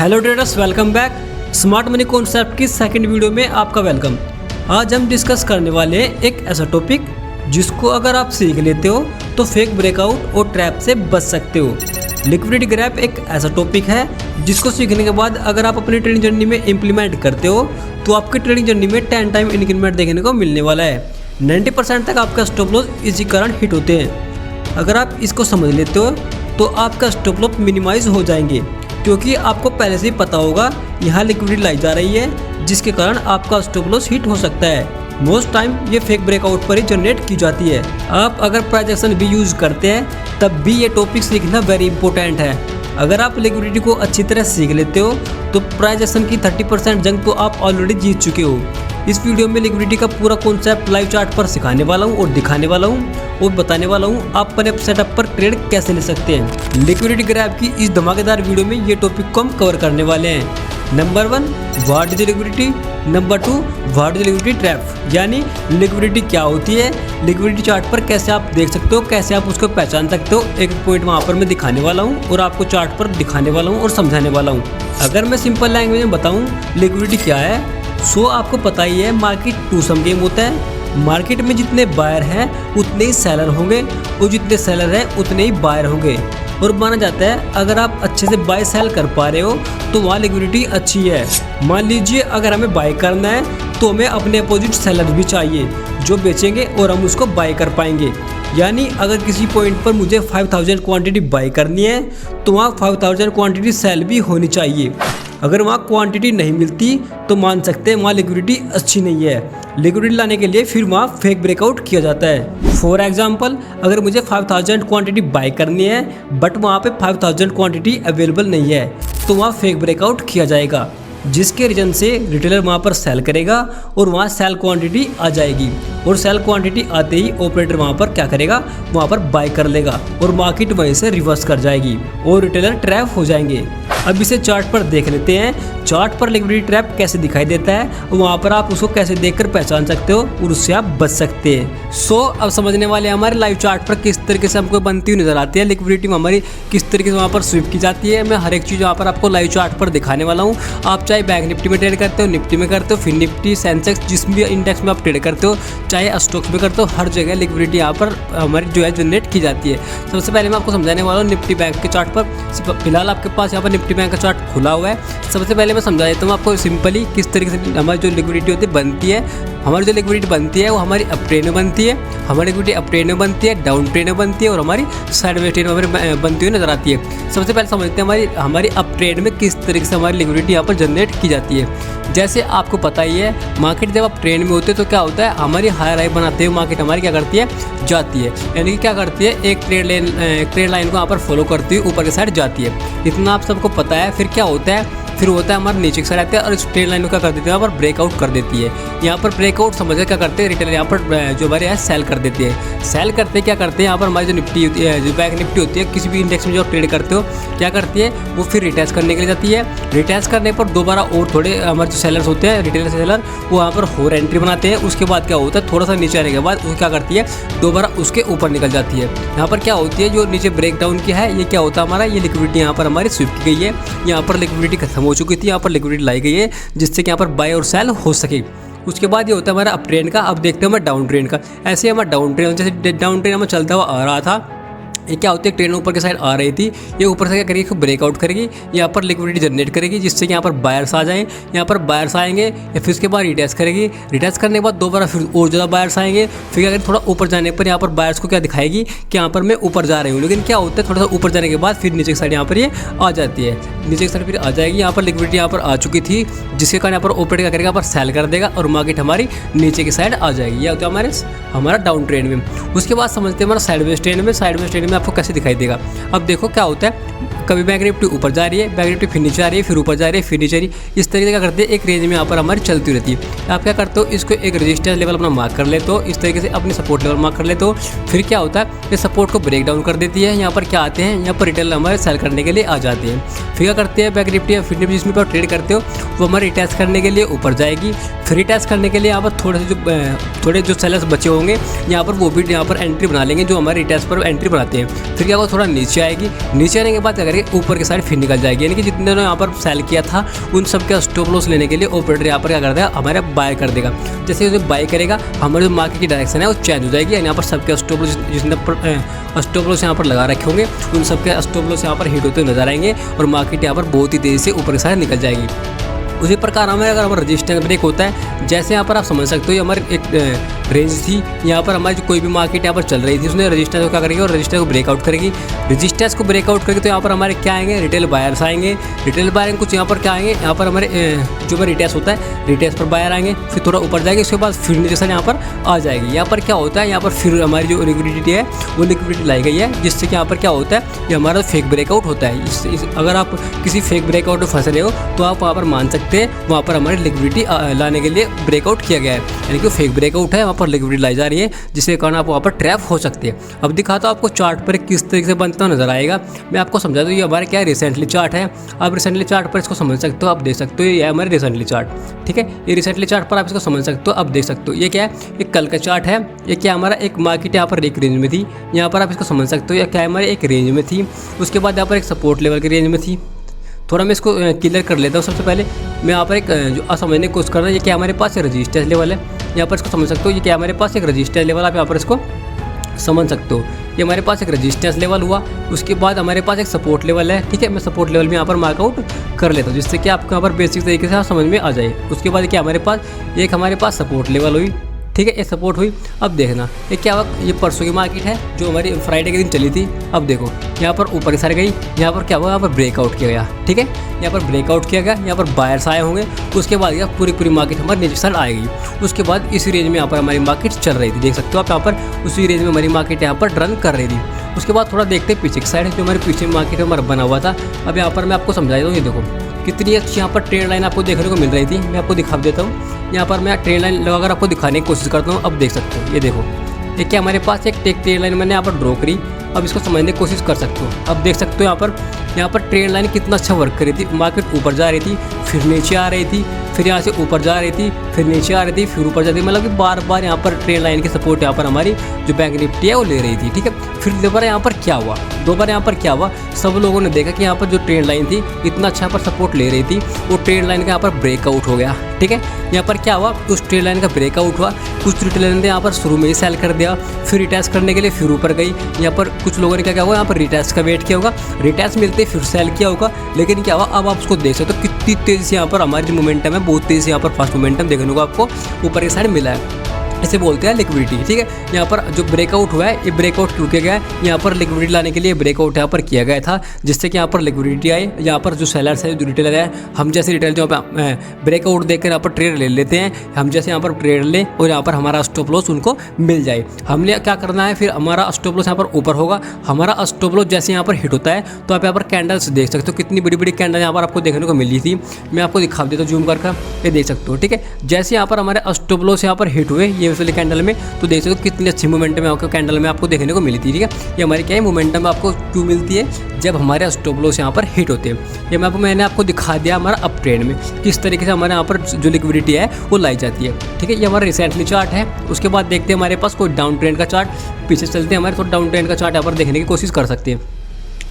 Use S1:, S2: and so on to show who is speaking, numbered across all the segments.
S1: Hello traders, welcome back. Smart money concept की second video में आपका वेलकम। आज हम डिस्कस करने वाले हैं एक ऐसा टॉपिक जिसको अगर आप सीख लेते हो तो फेक ब्रेकआउट और ट्रैप से बच सकते हो। लिक्विडिटी ग्रैब एक ऐसा टॉपिक है जिसको सीखने के बाद अगर आप अपनी ट्रेडिंग जर्नी में इम्प्लीमेंट करते हो तो आपकी ट्रेडिंग जर्नी में 10 टाइम इंक्रीमेंट देखने को मिलने वाला है। 90% तक आपका स्टॉप लॉस इसी कारण हिट होते हैं। अगर आप इसको समझ लेते हो तो आपका स्टॉप लॉस मिनिमाइज हो जाएंगे, क्योंकि आपको पहले से ही पता होगा यहाँ लिक्विडिटी लाई जा रही है, जिसके कारण आपका स्टॉप लॉस हिट हो सकता है। मोस्ट टाइम ये फेक ब्रेकआउट पर ही जनरेट की जाती है। आप अगर प्राइस एक्शन भी यूज़ करते हैं तब भी ये टॉपिक सीखना वेरी इंपॉर्टेंट है। अगर आप लिक्विडिटी को अच्छी तरह सीख लेते हो तो प्राइस एक्शन की 30% जंग तो आप ऑलरेडी जीत चुके हो। इस वीडियो में लिक्विडिटी का पूरा कॉन्सेप्ट लाइव चार्ट पर सिखाने वाला हूँ और दिखाने वाला हूँ और बताने वाला हूँ आप अपने सेटअप पर ट्रेड कैसे ले सकते हैं। लिक्विडिटी ग्रैब की इस धमाकेदार वीडियो में ये टॉपिक को हम कवर करने वाले हैं। Number 1, what is liquidity. Number 2, what is liquidity trap, यानी लिक्विडिटी क्या होती है, लिक्विडिटी चार्ट पर कैसे आप देख सकते हो, कैसे आप उसको पहचान सकते हो। एक पॉइंट वहाँ पर मैं दिखाने वाला हूँ और आपको चार्ट पर दिखाने वाला हूँ और समझाने वाला हूँ। अगर मैं सिंपल लैंग्वेज में बताऊँ लिक्विडिटी क्या है, सो आपको पता ही है मार्केट टू सम गेम होता है। मार्केट में जितने बायर हैं उतने ही सेलर होंगे और जितने सेलर हैं उतने ही बायर होंगे। और माना जाता है अगर आप अच्छे से बाय सेल कर पा रहे हो तो वहाँ लिक्विडिटी अच्छी है। मान लीजिए अगर हमें बाय करना है तो हमें अपने अपोजिट सेलर भी चाहिए जो बेचेंगे और हम उसको बाय कर पाएंगे। यानी अगर किसी पॉइंट पर मुझे 5000 क्वांटिटी बाय करनी है तो वहाँ 5000 क्वांटिटी सेल भी होनी चाहिए। अगर वहाँ क्वांटिटी नहीं मिलती तो मान सकते हैं वहाँ लिक्विडिटी अच्छी नहीं है। लिक्विडिटी लाने के लिए फिर वहाँ फेक ब्रेकआउट किया जाता है। फॉर एग्जांपल, अगर मुझे 5000 क्वांटिटी बाय करनी है बट वहाँ पे 5000 क्वांटिटी अवेलेबल नहीं है तो वहाँ फेक ब्रेकआउट किया जाएगा, जिसके रीजन से रिटेलर वहाँ पर सेल करेगा और वहाँ सेल क्वांटिटी आ जाएगी और सेल क्वांटिटी आते ही ऑपरेटर वहाँ पर क्या करेगा, वहाँ पर बाय कर लेगा और मार्केट वहीं से रिवर्स कर जाएगी और रिटेलर ट्रैप हो जाएंगे। अब इसे चार्ट पर देख लेते हैं। चार्ट पर लिक्विडिटी ट्रैप कैसे दिखाई देता है, वहाँ पर आप उसको कैसे देखकर पहचान सकते हो और उससे आप बच सकते हैं। अब समझने वाले हमारे लाइव चार्ट पर किस तरीके से हमको बनती हुई नजर आती है लिक्विडिटी हमारी, किस तरीके से वहाँ पर स्विप की जाती है। मैं हर एक चीज़ वहाँ पर आपको लाइव चार्ट पर दिखाने वाला हूँ। आप चाहे बैंक निफ्टी में ट्रेड करते हो, निफ्टी में करते हो, फिर निफ्टी, सेंसेक्स, जिस भी इंडेक्स में आप ट्रेड करते हो, चाहे स्टॉक्स में करते हो, हर जगह लिक्विडिटी यहाँ पर हमारी जो है जनरेट की जाती है। सबसे पहले मैं आपको समझाने वाला हूँ निफ्टी बैंक के चार्ट पर। फिलहाल आपके पास यहाँ पर निफ्टी बैंक का चार्ट खुला हुआ है। सबसे पहले मैं समझा देता हूँ आपको सिंपली किस तरीके से हमारी जो लिक्विडिटी होती है बनती है। हमारी जो लिक्विडिटी बनती है वो हमारी अप ट्रेड में बनती है, हमारी लिक्विडिटी अप ट्रेड में बनती है, डाउन ट्रेड में बनती है और हमारी साइडवेज ट्रेड में बनती हुई नजर आती है। सबसे पहले समझते हैं हमारी अप ट्रेड में किस तरीके से हमारी लिक्विडिटी यहाँ पर जनरेट की जाती है। जैसे आपको पता ही है मार्केट जब आप ट्रेड में होते हैं तो क्या होता है, हमारी हायर हाई बनाते हुए मार्केट हमारी क्या करती है, जाती है। यानी कि क्या करती है, एक ट्रेड लाइन को यहाँ पर फॉलो करती हुई ऊपर की साइड जाती है। इतना आप सबको पता है। फिर क्या होता है, फिर होता है हमारे नीचे की साइड आते हैं और इस ट्रेड लाइन को क्या कर देती है, यहाँ पर ब्रेकआउट कर देती है। यहाँ पर ब्रेकआउट समझकर क्या करते हैं, रिटेलर यहाँ पर जो हमारे यहाँ सेल कर देती है। सेल करते क्या करते हैं, यहाँ पर हमारी जो निफ्टी होती है, जो बैंक निफ्टी होती है, किसी भी इंडेक्स में जो आप ट्रेड करते हो, क्या करती है वो फिर रिटेस्ट करने के लिए जाती है। रिटेस्ट करने पर दोबारा और थोड़े हमारे जो सेलर्स होते हैं, रिटेलर सेलर, वो यहाँ पर और एंट्री बनाते हैं। उसके बाद क्या होता है, थोड़ा सा नीचे आने के बाद वो क्या करती है, दोबारा उसके ऊपर निकल जाती है। यहाँ पर क्या होती है, जो नीचे ब्रेक डाउन किया है, ये क्या होता है हमारा, ये लिक्विडिटी यहाँ पर हमारी स्विप की गई है। यहाँ पर लिक्विडिटी खत्म हो चुकी थी, यहाँ पर लिक्विडिटी लाई गई है जिससे कि यहाँ पर बाय और सेल हो सके। उसके बाद ये होता है हमारा अप ट्रेंड का। अब देखते हैं हमारा डाउन ट्रेंड का। ऐसे हमारा डाउन ट्रेंड, जैसे डाउन ट्रेंड हमें चलता हुआ आ रहा था, ये क्या होती है, ट्रेन ऊपर की साइड आ रही थी, ये ऊपर से क्या करेगी, ब्रेकआउट करेगी, यहाँ पर लिक्विडिटी जनरेट करेगी जिससे कि यहाँ पर बायर्स आ जाएं। यहाँ पर बायर्स आएंगे या फिर उसके बाद रिटेस्ट करेगी। रिटेस्ट करने के बाद दोबारा फिर और ज़्यादा बायर्स आएंगे। फिर अगर थोड़ा ऊपर जाने पर यहाँ पर बायर्स को क्या दिखाएगी कि यहाँ पर मैं ऊपर जा रही हूँ। लेकिन क्या होता है, थोड़ा सा ऊपर जाने के बाद फिर नीचे की साइड यहाँ पर ये आ जाती है, नीचे की साइड फिर आ जाएगी। यहाँ पर लिक्विडिटी यहाँ पर आ चुकी थी जिसके कारण यहाँ पर ऑपरेटर क्या करेगा, यहाँ पर सेल कर देगा और मार्केट हमारी नीचे की साइड आ जाएगी। यह होता है हमारा डाउन ट्रेंड में। उसके बाद समझते हैं हमारा साइडवेज ट्रेंड में। साइडवेज ट्रेंड में आपको कैसे दिखाई देगा, अब देखो क्या होता है, कभी बैंक निफ्टी ऊपर जा रही है, बैंक निफ्टी फिर नीचे आ रही है, फिर ऊपर जा रही है, फिर नीचे आ रही है। इस तरीके से क्या करते हैं, एक रेंज में यहाँ पर हमारी चलती रहती है। आप क्या करते हो, इसको एक रेजिस्टेंस लेवल अपना मार्क कर लेते हो, इस तरीके से अपनी सपोर्ट लेवल मार्क कर लेते हो। फिर क्या होता है, ये सपोर्ट को ब्रेक डाउन कर देती है। यहाँ पर क्या आते हैं, यहाँ पर रिटेलर हमारे सेल करने के लिए आ जाते हैं। फिर क्या करते हैं, बैंक निफ्टी या फिर निफ्टी जिसमें आप ट्रेड करते हो वो हमारे रिटेस्ट करने के लिए ऊपर जाएगी। फिर रिटेस्ट करने के लिए यहाँ पर थोड़े जो सेलर्स बचे होंगे यहाँ पर वो भी यहाँ पर एंट्री बना लेंगे, जो हमारे रिटेस्ट पर एंट्री बनाते हैं। फिर क्या होगा, थोड़ा नीचे आएगी। नीचे आने के बाद क्या करके ऊपर की साइड फिर निकल जाएगी, यानी कि जितने ने यहाँ पर सेल किया था उन सब के स्टॉप लॉस लेने के लिए ऑपरेटर यहाँ पर क्या कर देगा, हमारा बाय कर देगा। जैसे उसे बाय करेगा हमारे जो मार्केट की डायरेक्शन है वो चेंज हो जाएगी, यहाँ पर सबके स्टॉप लॉस जितने स्टॉप लॉस यहाँ पर लगा रखे होंगे उन सबके स्टॉप लॉस यहाँ पर हिट होते नजर आएंगे और मार्केट यहाँ पर बहुत ही तेज़ी से ऊपर की साइड निकल जाएगी। उसी प्रकार हमें अगर हमारा रजिस्टेंस ब्रेक होता है, जैसे यहाँ पर आप समझ सकते हो, ये हमारी एक रेंज थी, यहाँ पर हमारी जो कोई भी मार्केट यहाँ पर चल रही थी उसने रजिस्टेंस को क्या करेगी और रजिस्टेंस को ब्रेकआउट करेगी। रजिस्टेंस को ब्रेकआउट करेगी तो यहाँ पर हमारे क्या आएंगे, रिटेल बायर्स आएंगे। रिटेल बायर कुछ यहाँ पर क्या आएंगे, यहाँ पर हमारे जो भी रिटेल्स होता है रिटेल्स पर बायर आएंगे, फिर थोड़ा ऊपर जाएगी, उसके बाद फिर नीचे यहाँ पर आ जाएगी। यहाँ पर क्या होता है, यहाँ पर फिर हमारी जो लिक्विडिटी है वो लिक्विडिटी लाई गई है, जिससे कि यहाँ पर क्या होता है, ये हमारा फेक ब्रेकआउट होता है। अगर आप किसी फेक ब्रेकआउट में फंस रहे हो तो आप वहाँ पर मान सकते हैं वहाँ पर हमारी लिक्विडिटी लाने के लिए ब्रेकआउट किया गया है, यानी कि फेक ब्रेकआउट है, वहाँ पर लिक्विडिटी लाई जा रही है, जिसके कारण आप वहाँ पर ट्रैप हो सकते हैं। अब दिखाता हूँ आपको चार्ट पर किस तरीके से बनता नजर आएगा। मैं आपको समझा दूँ, ये हमारे क्या रिसेंटली चार्ट है। आप रिसेंटली चार्ट पर इसको समझ सकते हो, आप देख सकते हो ये हमारे रिसेंटली चार्ट, ठीक है। ये रिसेंटली चार्ट पर आप इसको समझ सकते हो, आप देख सकते हो ये क्या है, ये कल का चार्ट है। ये क्या हमारा एक मार्केट यहाँ पर एक रेंज में थी, यहाँ पर आप इसको समझ सकते हो, या क्या हमारे एक रेंज में थी, उसके बाद यहाँ पर एक सपोर्ट लेवल की रेंज में थी। थोड़ा मैं इसको क्लियर कर लेता हूँ। सबसे पहले मैं यहाँ पर एक जो समझने की कोशिश कर रहा हूँ, ये क्या हमारे पास रेजिस्टेंस लेवल है, यहाँ पर इसको समझ सकते हो, ये क्या हमारे पास एक रेजिस्टेंस लेवल, आप यहाँ पर इसको समझ सकते हो। ये हमारे पास एक रेजिस्टेंस लेवल हुआ, उसके बाद हमारे पास एक सपोर्ट लेवल है, ठीक है। मैं सपोर्ट लेवल में यहाँ पर मार्कआउट कर लेता हूँ, जिससे कि आपको यहाँ पर बेसिक तरीके से समझ में आ जाए। उसके बाद क्या हमारे पास सपोर्ट लेवल हुई, ठीक है, ये सपोर्ट हुई। अब देखना ये क्या हुआ, ये परसों की मार्केट है जो हमारी फ्राइडे के दिन चली थी। अब देखो यहाँ पर ऊपर सर गई, यहाँ पर क्या हुआ, यहाँ पर ब्रेकआउट किया गया, ठीक है, यहाँ पर ब्रेकआउट किया गया, यहाँ पर बायर्स आए होंगे। उसके बाद यह पूरी मार्केट हमारी नीचे साइड आएगी। उसके बाद इसी रेंज में यहाँ पर हमारी मार्केट चल रही थी, देख सकते हो आप, यहाँ पर उसी रेंज में हमारी मार्केट यहाँ पर रन कर रही थी। उसके बाद थोड़ा देखते हैं पीछे की साइड जो हमारे पीछे मार्केट हमारा बना हुआ था। अब यहाँ पर मैं आपको समझा देता हूँ, ये देखो कितनी अच्छी यहाँ पर ट्रेंड लाइन आपको देखने को मिल रही थी। मैं आपको दिखा देता हूँ, यहाँ पर मैं ट्रेंड लाइन लगाकर आपको दिखाने की कोशिश करता हूँ। अब देख सकते हो, ये देखो ये क्या हमारे पास एक ट्रेंड लाइन मैंने यहाँ पर ड्रॉ करी। अब इसको समझने की कोशिश कर सकते हो। अब देख सकते हो यहाँ पर ट्रेंड लाइन कितना अच्छा वर्क कर रही थी। मार्केट ऊपर जा रही थी, फिर नीचे आ रही थी, फिर यहाँ से ऊपर जा रही थी, फिर नीचे आ रही थी, फिर ऊपर जाती थी। मतलब कि बार बार यहाँ पर ट्रेंड लाइन की सपोर्ट यहाँ पर हमारी जो बैंक निफ्टी है वो ले रही थी, ठीक है। फिर दोबारा यहाँ पर क्या हुआ, सब लोगों ने देखा कि यहाँ पर जो ट्रेंड लाइन थी इतना अच्छा यहाँ पर सपोर्ट ले रही थी, वो ट्रेंड लाइन का यहाँ पर ब्रेकआउट हो गया, ठीक है। यहाँ पर क्या हुआ, उस ट्रेंड लाइन का ब्रेकआउट हुआ। कुछ रिटेलर ने यहाँ पर शुरू में ही सेल कर दिया, फिर रिटेस्ट करने के लिए फिर ऊपर गई। यहाँ पर कुछ लोगों ने क्या हुआ, यहाँ पर रिटेस्ट का वेट किया होगा, रिटेस्ट मिलते फिर सेल किया होगा। लेकिन क्या हुआ, अब आप उसको देख सकते हो कितनी तेज़ी से यहाँ पर हमारी जो मोमेंटम है बहुत तेज़ी से यहाँ पर फास्ट मोमेंटम देखने को आपको ऊपर की साइड मिला है। इसे बोलते हैं लिक्विडिटी, ठीक है। यहाँ पर जो ब्रेकआउट हुआ है, ये ब्रेकआउट क्यों किया गया है, यहाँ पर लिक्विडिटी लाने के लिए ब्रेकआउट यहाँ पर किया गया था, जिससे कि यहाँ पर लिक्विडिटी आई। यहाँ पर जो सेलर्स है, जो रिटेलर है, हम जैसे रिटेलर जो ब्रेकआउट देखकर यहाँ पर ट्रेड ले लेते हैं, हम जैसे यहाँ पर ट्रेड लें और यहाँ पर हमारा स्टॉप लॉस उनको मिल जाए। हमने क्या करना है, फिर हमारा स्टॉप लॉस यहाँ पर ऊपर होगा। हमारा स्टॉप लॉस जैसे यहाँ पर हिट होता है तो आप यहाँ पर कैंडल्स देख सकते हो, कितनी बड़ी बड़ी कैंडल यहाँ पर आपको देखने को मिली थी। मैं आपको दिखा देता हूँ जूम करके, ये देख सकते हो, ठीक है। जैसे यहाँ पर हमारे स्टॉप लॉस यहाँ पर हिट हुए ये वाली कैंडल में, तो देख सकते हो कितनी अच्छी मोमेंटम आपको कैंडल में आपको देखने को मिली थी, ठीक है। ये हमारी क्या है, मोमेंटम आपको क्यों मिलती है, जब हमारे स्टॉप लॉस यहाँ पर हिट होते हैं। ये मैंने आपको दिखा दिया हमारा अप ट्रेंड में किस तरीके से हमारे यहाँ पर जो लिक्विडिटी है वो लाई जाती है, ठीक है। ये हमारा रिसेंटली चार्ट है। उसके बाद देखते हैं हमारे पास कोई डाउन ट्रेंड का चार्ट, पीछे चलते हैं हमारे तो डाउन ट्रेंड का चार्ट यहाँ पर देखने की कोशिश कर सकते हैं।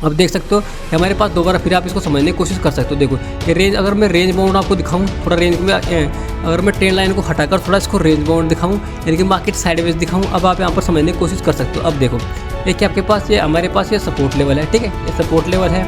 S1: अब देख सकते हो हमारे पास दोबारा फिर आप इसको समझने की कोशिश कर सकते हो। देखो ये रेंज, अगर मैं रेंज बाउंड आपको दिखाऊं, थोड़ा रेंज में अगर मैं ट्रेंड लाइन को हटाकर थोड़ा इसको रेंज बाउंड दिखाऊं, यानी कि मार्केट साइडवेज दिखाऊं, अब आप यहाँ पर समझने की कोशिश कर सकते हो। अब देखो ये कि आपके पास ये हमारे पास ये सपोर्ट लेवल है, ठीक है, ये सपोर्ट लेवल है।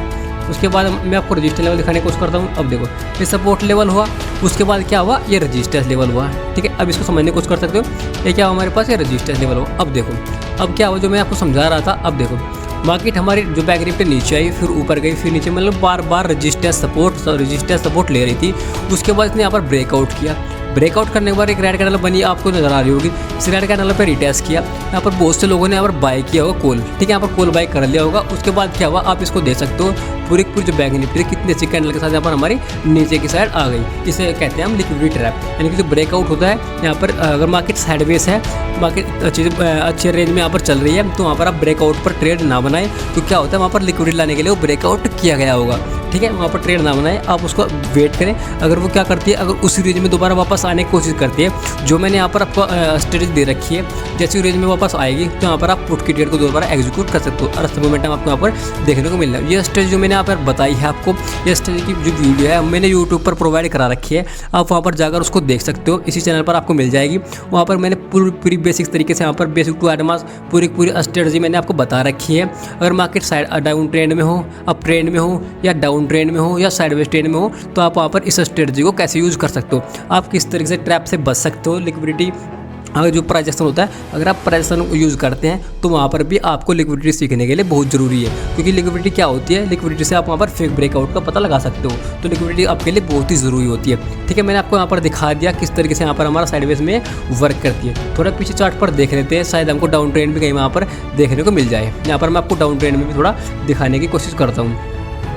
S1: उसके बाद मैं आपको रजिस्टर लेवल दिखाने की कोशिश करता हूँ। अब देखो ये सपोर्ट लेवल हुआ, उसके बाद क्या हुआ, ये रजिस्टेंस लेवल हुआ, ठीक है। अब इसको समझने की कोशिश कर सकते हो। ये क्या हुआ हमारे पास, ये रजिस्टेंस लेवल हुआ। अब देखो अब क्या हुआ, जो मैं आपको समझा रहा था। अब देखो मार्केट हमारी जो बैक निफ्टी नीचे आई, फिर ऊपर गई, फिर नीचे, मतलब बार बार रजिस्टेंस सपोर्ट ले रही थी। उसके बाद इसने यहाँ पर ब्रेकआउट किया। ब्रेकआउट करने के बाद एक रेड कैंडल बनी, आपको नजर आ रही होगी। इस रेड कैंडल पे रिटेस्ट किया, यहाँ पर बहुत से लोगों ने यहाँ पर बाय किया होगा कॉल, ठीक है, यहाँ पर कॉल बाय कर लिया होगा। उसके बाद क्या हुआ, आप इसको देख सकते हो, पूरी जो बैंक निफ्टी कितनी अच्छी कैंडल के साथ यहाँ पर हमारी नीचे की साइड आ गई। इसे कहते हैं हम लिक्विडिटी ट्रैप, यानी कि जो ब्रेकआउट होता है यहाँ पर, अगर मार्केट साइडवेज है, मार्केट अच्छे रेंज में यहाँ पर चल रही है, तो वहाँ पर आप ब्रेकआउट पर ट्रेड ना बनाएं। तो क्या होता है, वहाँ पर लिक्विडिटी लाने के लिए वो ब्रेकआउट किया गया होगा, ठीक है, वहाँ पर ट्रेड ना बनाए, आप उसको वेट करें। अगर वो क्या करती है, अगर उसी रेंज में दोबारा वापस आने की कोशिश करती है, जो मैंने यहाँ पर आपको स्ट्रेटजी दे रखी है, जैसे रेंज में वापस आएगी तो यहाँ पर आप पुट की ट्रेड को दोबारा एग्जीक्यूट कर सकते हो और अच्छा मोमेंटम आपको यहाँ पर देखने को मिल रहा है। ये स्ट्रेटजी जो मैंने यहाँ पर बताई है आपको, ये स्ट्रेटजी की जो वीडियो है मैंने यूट्यूब पर प्रोवाइड करा रखी है, आप वहाँ पर जाकर उसको देख सकते हो, इसी चैनल पर आपको मिल जाएगी। वहाँ पर मैंने पूरी बेसिक तरीके से यहाँ पर बेसिक टू एडवांस पूरी स्ट्रेटजी मैंने आपको बता रखी है। अगर मार्केट साइड डाउन ट्रेंड में हो, अप ट्रेंड में हो, या डाउन ट्रेंड में हो, या साइडवेज ट्रेंड में हो, तो आप वहाँ पर इस स्ट्रेटजी को कैसे यूज़ कर सकते हो, आप किस तरीके से ट्रैप से बच सकते हो। लिक्विडिटी अगर जो प्राइस एक्शन होता है, अगर आप प्राइस एक्शन यूज़ करते हैं तो वहाँ पर भी आपको लिक्विडिटी सीखने के लिए बहुत ज़रूरी है, क्योंकि लिक्विडिटी क्या होती है, लिक्विडिटी से आप वहाँ पर फेक ब्रेकआउट का पता लगा सकते हो। तो लिक्विडिटी आपके लिए बहुत ही ज़रूरी होती है। ठीक है, मैंने आपको यहाँ पर दिखा दिया किस तरीके से यहाँ पर हमारा साइडवेज में वर्क करती है। थोड़ा पीछे चार्ट पर देख लेते हैं, शायद हमको डाउन ट्रेंड भी कहीं वहाँ पर देखने को मिल जाए। यहाँ पर मैं आपको डाउन ट्रेंड में भी थोड़ा दिखाने की कोशिश करता हूँ,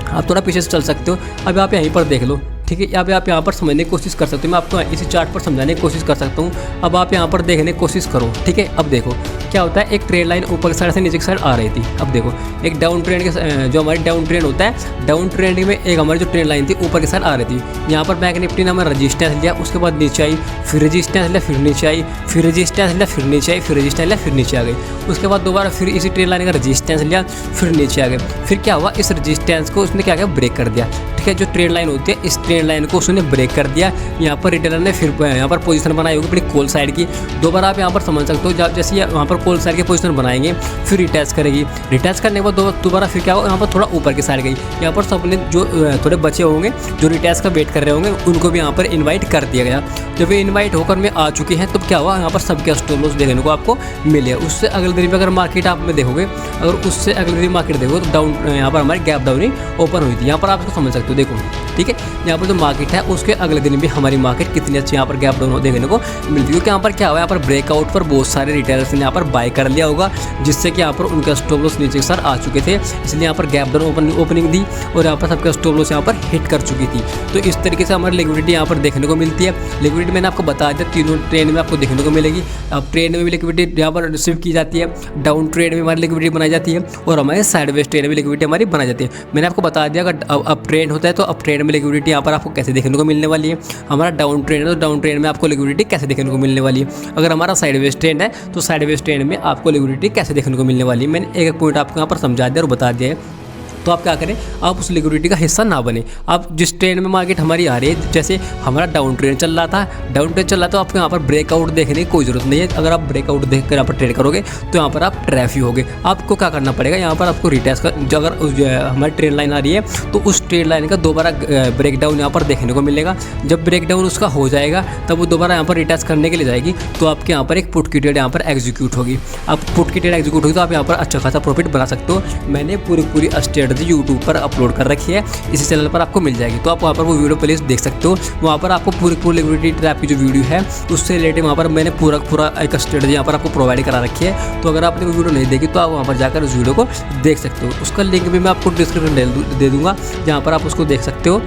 S1: आप थोड़ा पीछे से चल सकते हो। अब आप यहीं पर देख लो, ठीक है, अब आप यहाँ पर समझने की कोशिश कर सकते हो, मैं आपको इसी चार्ट पर समझाने की कोशिश कर सकता हूँ। अब आप यहाँ पर देखने की कोशिश करो, ठीक है। अब देखो क्या होता है, एक ट्रेंड लाइन ऊपर की साइड से नीचे की साइड आ रही थी। अब देखो एक डाउन ट्रेंड के जो हमारी डाउन ट्रेंड होता है, डाउन ट्रेंड में एक हमारी जो ट्रेंड लाइन थी ऊपर की साइड आ रही थी। यहाँ पर बैंक निफ्टी ने हमारा रजिस्टेंस लिया, उसके बाद नीचे आई, फिर रजिस्टेंस लिया, फिर नीचे आई, फिर रजिस्टेंस लिया, फिर नीचे आई, फिर रजिस्टेंस लिया, फिर नीचे आ गई। उसके बाद दोबारा फिर इसी ट्रेंड लाइन का रजिस्टेंस लिया, फिर नीचे आ गए। फिर क्या हुआ, इस रजिस्टेंस को उसने क्या किया, ब्रेक कर दिया। ठीक है, जो ट्रेंड लाइन होती है, इस ट्रेंड लाइन को उसने ब्रेक कर दिया। यहाँ पर रिटेलर ने फिर यहाँ पर पोजीशन बनाई होगी अपनी कॉल साइड की। दोबारा आप यहाँ पर समझ सकते हो, जैसे वहाँ पर कॉल साइड की पोजीशन बनाएंगे, फिर रिटैच करेगी। रिटैच करने के बाद दोबारा फिर क्या होगा, यहाँ पर थोड़ा ऊपर की साइड गई। यहाँ पर सबने जो थोड़े बचे होंगे जो रिटैच का वेट कर रहे होंगे, उनको भी यहाँ पर इन्वाइट कर दिया गया। जब ये इन्वाइट होकर में आ चुके हैं, तब क्या हुआ, यहाँ पर सबके स्टॉप लॉस देखने को आपको मिले। उससे अगले दिन भी अगर मार्केट आप में देखोगे, अगर उससे अगले दिन मार्केट देखो तो डाउन, यहाँ पर हमारी गैप डाउन ही ओपन हुई थी। यहाँ पर आप इसको समझ सकते हो, देखो ठीक है। यहाँ पर जो मार्केट है उसके अगले दिन भी हमारी मार्केट कितनी अच्छी यहाँ पर गैप डाउन देखने को मिलती है, क्योंकि यहाँ पर क्या हुआ, यहाँ पर ब्रेकआउट पर बहुत सारे रिटेलर्स ने यहाँ पर बाय कर लिया होगा, जिससे कि यहाँ पर उनका स्टॉप लॉस नीचे के साथ आ चुके थे, इसलिए यहाँ पर गैप डाउन ओपनिंग दी और यहाँ पर सबका स्टॉप लॉस यहाँ पर हिट कर चुकी थी। तो इस तरीके से हमारी लिक्विडिटी यहाँ पर देखने को मिलती है। लिक्विडिटी मैंने आपको बता दिया, तीनों ट्रेंड में आपको देखने को मिलेगी। अब ट्रेंड में भी लिक्विडिटी यहाँ पर रिसीव की जाती है, डाउन ट्रेंड में हमारी लिक्विडिटी बनाई जाती है, और हमारे साइडवेज ट्रेंड में लिक्विडिटी हमारी बनाई जाती है। मैंने आपको बता दिया अगर अप ट्रेंड होता है तो अप ट्रेंड में लिक्विडिटी यहाँ पर आपको कैसे देखने को मिलने वाली है, हमारा डाउन ट्रेंड है तो डाउन ट्रेंड में आपको लिक्विडिटी कैसे देखने को मिलने वाली है, अगर हमारा साइडवेज ट्रेंड है तो साइडवेज ट्रेंड में आपको लिक्विडिटी कैसे देखने को मिलने वाली है। मैंने एक पॉइंट आपको यहाँ पर समझा दिया और बता दिया है। तो आप क्या करें, आप उस लिक्विडिटी का हिस्सा ना बने। आप जिस ट्रेंड में मार्केट हमारी आ रही है, जैसे हमारा डाउन ट्रेंड चल रहा था, डाउन ट्रेंड चल रहा तो आपको यहाँ पर ब्रेकआउट देखने की कोई ज़रूरत नहीं है। अगर आप ब्रेकआउट देखकर यहाँ पर ट्रेड करोगे तो यहाँ पर आप ट्रैप ही होगे। आपको क्या करना पड़ेगा, यहाँ पर आपको रिटेस्ट का, जो अगर हमारी ट्रेंड लाइन आ रही है तो उस ट्रेंड लाइन का दोबारा ब्रेकडाउन यहाँ पर देखने को मिलेगा। जब ब्रेकडाउन उसका हो जाएगा तब वो दोबारा यहाँ पर रिटेस्ट करने के लिए जाएगी, तो आपके यहाँ पर एक पुट की ट्रेड यहाँ पर एग्जीक्यूट होगी। आप पुट की ट्रेड एग्जीक्यूट होगी तो आप यहाँ पर अच्छा खासा प्रॉफिट बना सकते हो। मैंने पूरी स्ट्रेटजी यूट्यूब पर अपलोड कर रखी है, इसी चैनल पर आपको मिल जाएगी, तो आप वहाँ पर वो वीडियो प्लेलिस्ट देख सकते हो। वहाँ पर आपको पूरी लिक्विडिटी ट्रैप की जो वीडियो है उससे रिलेटेड वहाँ पर मैंने पूरा एक स्ट्रेटजी यहाँ पर आपको प्रोवाइड करा रखी है। तो अगर आपने वो वीडियो नहीं देखी तो आप वहाँ पर जाकर उस वीडियो को देख सकते हो। उसका लिंक भी मैं आपको डिस्क्रिप्शन दे दूँगा, जहाँ पर आप उसको देख सकते हो।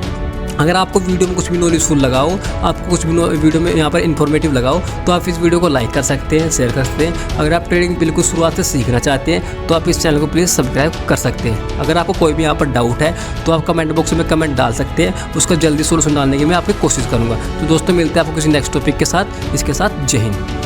S1: अगर आपको वीडियो में कुछ भी नॉलेजफुल लगाओ, आपको कुछ भी वीडियो में यहाँ पर इन्फॉर्मेटिव लगाओ, तो आप इस वीडियो को लाइक कर सकते हैं, शेयर कर सकते हैं। अगर आप ट्रेडिंग बिल्कुल शुरुआत से सीखना चाहते हैं तो आप इस चैनल को प्लीज़ सब्सक्राइब कर सकते हैं। अगर आपको कोई भी यहाँ पर डाउट है तो आप कमेंट बॉक्स में कमेंट डाल सकते हैं, उसका जल्दी सोल्यूशन डालने की मैं आपकी कोशिश करूँगा। तो दोस्तों मिलते हैं आपको किसी नेक्स्ट टॉपिक के साथ। इसके साथ जय हिंद।